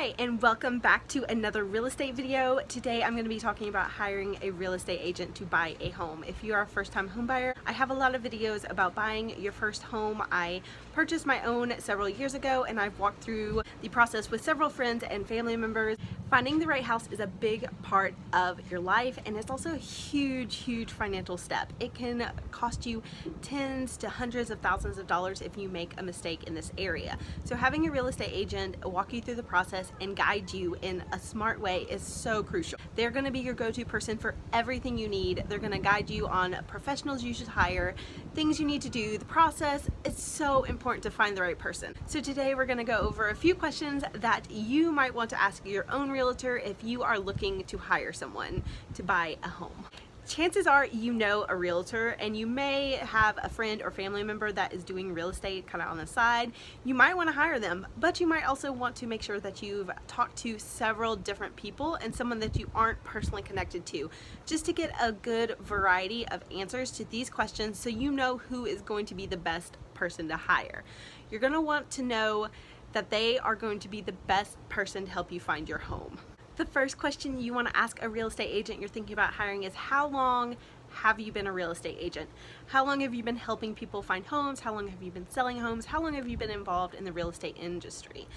Hi, and welcome back to another real estate video. Today I'm going to be talking about hiring a real estate agent to buy a home. If you are a first-time home buyer, I have a lot of videos about buying your first home. I purchased my own several years ago, and I've walked through the process with several friends and family members. Finding the right house is a big part of your life, and it's also a huge financial step. It can cost you tens to hundreds of thousands of dollars if you make a mistake in this area. So having a real estate agent walk you through the process and guide you in a smart way is so crucial. They're going to be your go-to person for everything you need. They're going to guide you on professionals you should hire, things you need to do, the process. It's so important to find the right person. So today we're going to go over a few questions that you might want to ask your own realtor if you are looking to hire someone to buy a home. Chances are you know a realtor, and you may have a friend or family member that is doing real estate kind of on the side. You might want to hire them, but you might also want to make sure that you've talked to several different people and someone that you aren't personally connected to, just to get a good variety of answers to these questions so you know who is going to be the best person to hire. You're going to want to know that they are going to be the best person to help you find your home. The first question you want to ask a real estate agent you're thinking about hiring is, how long have you been a real estate agent? How long have you been helping people find homes? How long have you been selling homes? How long have you been involved in the real estate industry?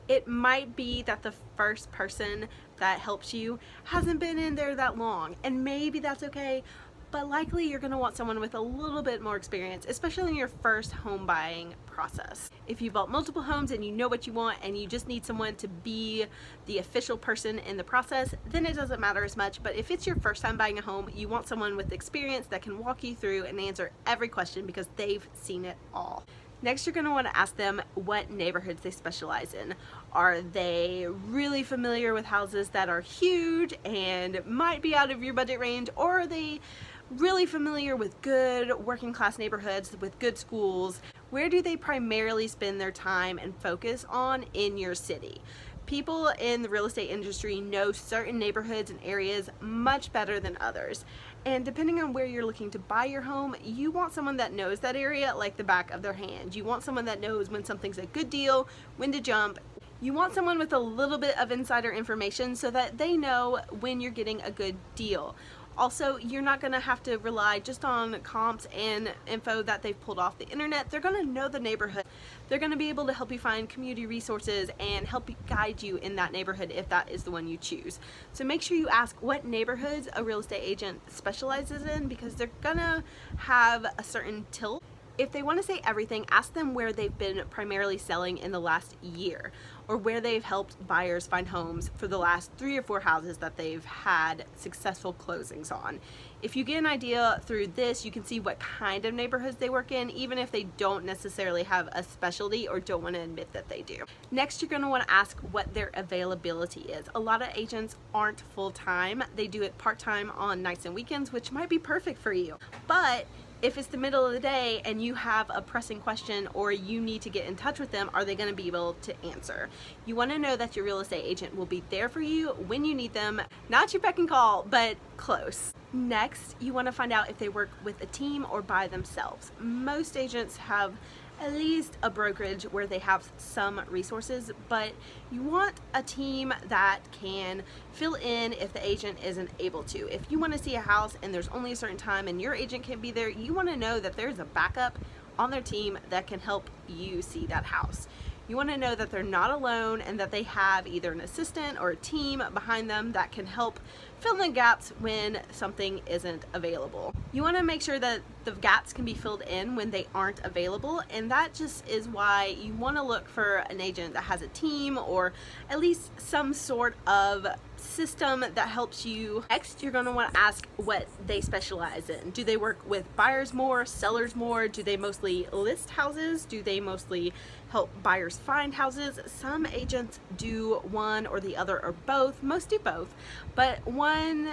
It might be that the first person that helps you hasn't been in there that long, and maybe that's okay, but likely you're going to want someone with a little bit more experience, especially in your first home buying process. If you bought multiple homes and you know what you want and you just need someone to be the official person in the process, then it doesn't matter as much. But if it's your first time buying a home, you want someone with experience that can walk you through and answer every question because they've seen it all. Next, you're going to want to ask them what neighborhoods they specialize in. Are they really familiar with houses that are huge and might be out of your budget range, or are they really familiar with good working class neighborhoods with good schools? Where do they primarily spend their time and focus on in your city? People in the real estate industry know certain neighborhoods and areas much better than others. And depending on where you're looking to buy your home, you want someone that knows that area like the back of their hand. You want someone that knows when something's a good deal, when to jump. You want someone with a little bit of insider information so that they know when you're getting a good deal. Also, you're not going to have to rely just on comps and info that they've pulled off the internet. They're going to know the neighborhood. They're going to be able to help you find community resources and help guide you in that neighborhood if that is the one you choose. So make sure you ask what neighborhoods a real estate agent specializes in, because they're going to have a certain tilt. If they want to say everything, ask them where they've been primarily selling in the last year, or where they've helped buyers find homes for the last 3 or 4 houses that they've had successful closings on. If you get an idea through this, you can see what kind of neighborhoods they work in, even if they don't necessarily have a specialty or don't want to admit that they do. Next, you're going to want to ask what their availability is. A lot of agents aren't full-time. They do it part-time on nights and weekends, which might be perfect for you. But if it's the middle of the day and you have a pressing question or you need to get in touch with them, are they going to be able to answer? You want to know that your real estate agent will be there for you when you need them. Not your beck and call, but close. Next, you want to find out if they work with a team or by themselves. Most agents have at least a brokerage where they have some resources, but you want a team that can fill in if the agent isn't able to. If you want to see a house and there's only a certain time and your agent can't be there, you want to know that there's a backup on their team that can help you see that house. You want to know that they're not alone and that they have either an assistant or a team behind them that can help fill in the gaps when something isn't available. You want to make sure that the gaps can be filled in when they aren't available, and that just is why you want to look for an agent that has a team or at least some sort of system that helps you. Next, you're going to want to ask what they specialize in. Do they work with buyers more, sellers more? Do they mostly list houses? Do they mostly help buyers find houses? Some agents do one or the other or both. Most do both, but one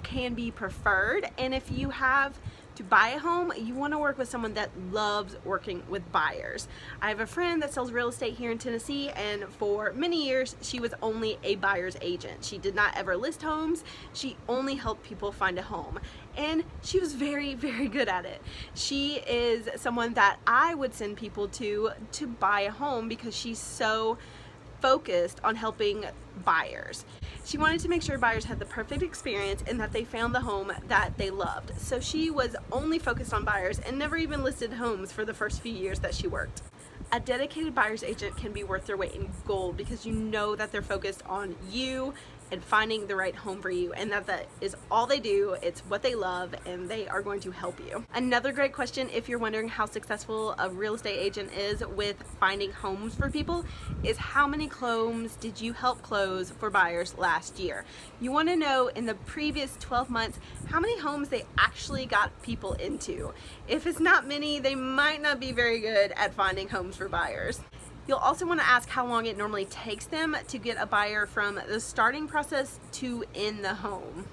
can be preferred. And if you have to buy a home, you want to work with someone that loves working with buyers. I have a friend that sells real estate here in Tennessee, and for many years she was only a buyer's agent. She did not ever list homes. She only helped people find a home, and she was very good at it. She is someone that I would send people to buy a home because she's so focused on helping buyers. She wanted to make sure buyers had the perfect experience and that they found the home that they loved. So she was only focused on buyers and never even listed homes for the first few years that she worked. A dedicated buyer's agent can be worth their weight in gold because you know that they're focused on you and finding the right home for you, and that is all they do. It's what they love, and they are going to help you. Another great question, if you're wondering how successful a real estate agent is with finding homes for people, is how many homes did you help close for buyers last year? You want to know in the previous 12 months how many homes they actually got people into. If it's not many, they might not be very good at finding homes for buyers. You'll also want to ask how long it normally takes them to get a buyer from the starting process to in the home.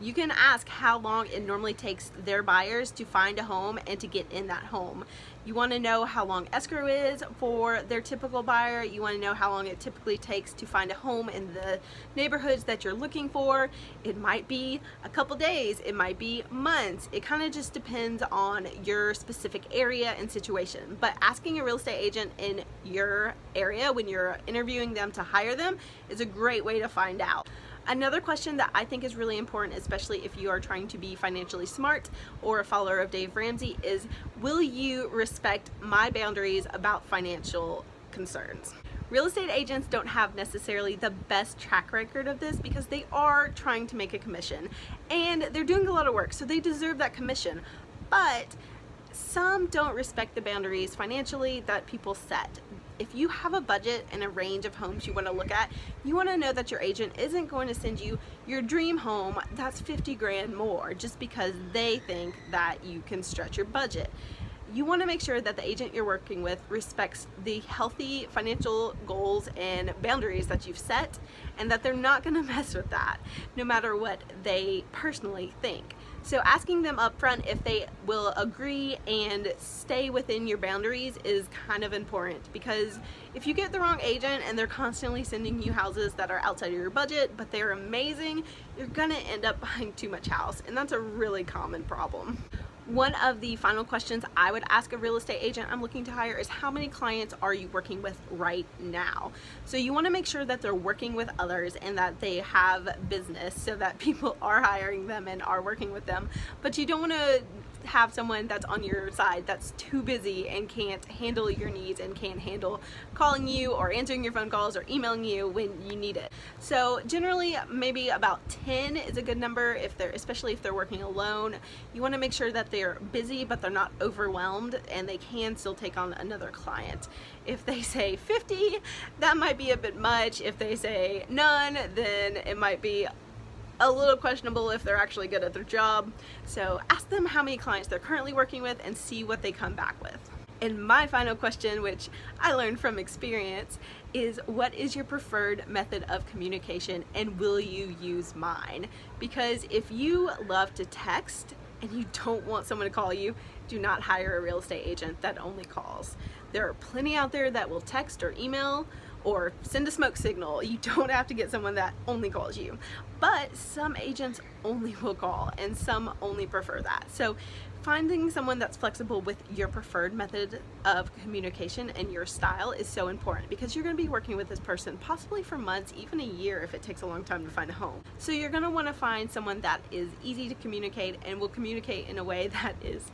You can ask how long it normally takes their buyers to find a home and to get in that home. You want to know how long escrow is for their typical buyer. You want to know how long it typically takes to find a home in the neighborhoods that you're looking for. It might be a couple days, it might be months. It kind of just depends on your specific area and situation. But asking a real estate agent in your area when you're interviewing them to hire them is a great way to find out. Another question that I think is really important, especially if you are trying to be financially smart or a follower of Dave Ramsey, is will you respect my boundaries about financial concerns? Real estate agents don't have necessarily the best track record of this because they are trying to make a commission and they're doing a lot of work, so they deserve that commission. But some don't respect the boundaries financially that people set. If you have a budget and a range of homes you want to look at, you want to know that your agent isn't going to send you your dream home that's 50 grand more just because they think that you can stretch your budget. You want to make sure that the agent you're working with respects the healthy financial goals and boundaries that you've set, and that they're not going to mess with that no matter what they personally think. So asking them up front if they will agree and stay within your boundaries is kind of important, because if you get the wrong agent and they're constantly sending you houses that are outside of your budget but they're amazing, you're gonna end up buying too much house, and that's a really common problem. One of the final questions I would ask a real estate agent I'm looking to hire is how many clients are you working with right now? So you want to make sure that they're working with others and that they have business so that people are hiring them and are working with them. But you don't want to have someone that's on your side that's too busy and can't handle your needs and can't handle calling you or answering your phone calls or emailing you when you need it. So generally maybe about 10 is a good number, especially if they're working alone. You want to make sure that they're busy but they're not overwhelmed and they can still take on another client. If they say 50, that might be a bit much. If they say none, then it might be a little questionable if they're actually good at their job. So ask them how many clients they're currently working with and see what they come back with. And my final question, which I learned from experience, is what is your preferred method of communication and will you use mine? Because if you love to text and you don't want someone to call you, do not hire a real estate agent that only calls. There are plenty out there that will text or email or send a smoke signal. You don't have to get someone that only calls you. But some agents only will call and some only prefer that. So finding someone that's flexible with your preferred method of communication and your style is so important, because you're going to be working with this person possibly for months, even a year if it takes a long time to find a home. So you're going to want to find someone that is easy to communicate and will communicate in a way that is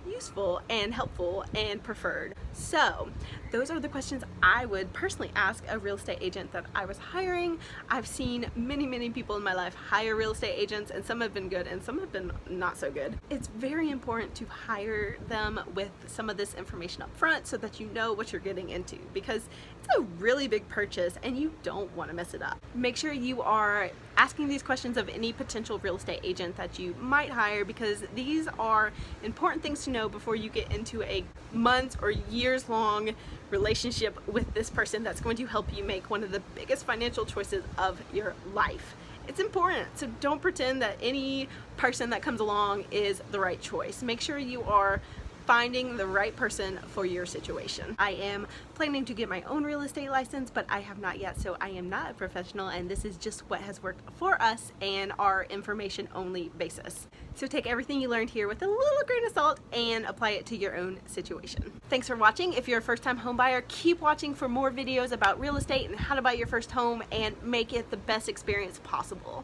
useful and helpful and preferred. So those are the questions I would personally ask a real estate agent that I was hiring. I've seen many people in my life hire real estate agents, and some have been good and some have been not so good. It's very important to hire them with some of this information up front so that you know what you're getting into, because it's a really big purchase and you don't want to mess it up. Make sure you are asking these questions of any potential real estate agent that you might hire, because these are important things to know before you get into a months or years long relationship with this person that's going to help you make one of the biggest financial choices of your life. It's important, so don't pretend that any person that comes along is the right choice. Make sure you are finding the right person for your situation. I am planning to get my own real estate license, but I have not yet, so I am not a professional, and this is just what has worked for us and our information only basis. So take everything you learned here with a little grain of salt and apply it to your own situation. Thanks for watching. If you're a first-time home buyer, keep watching for more videos about real estate and how to buy your first home and make it the best experience possible.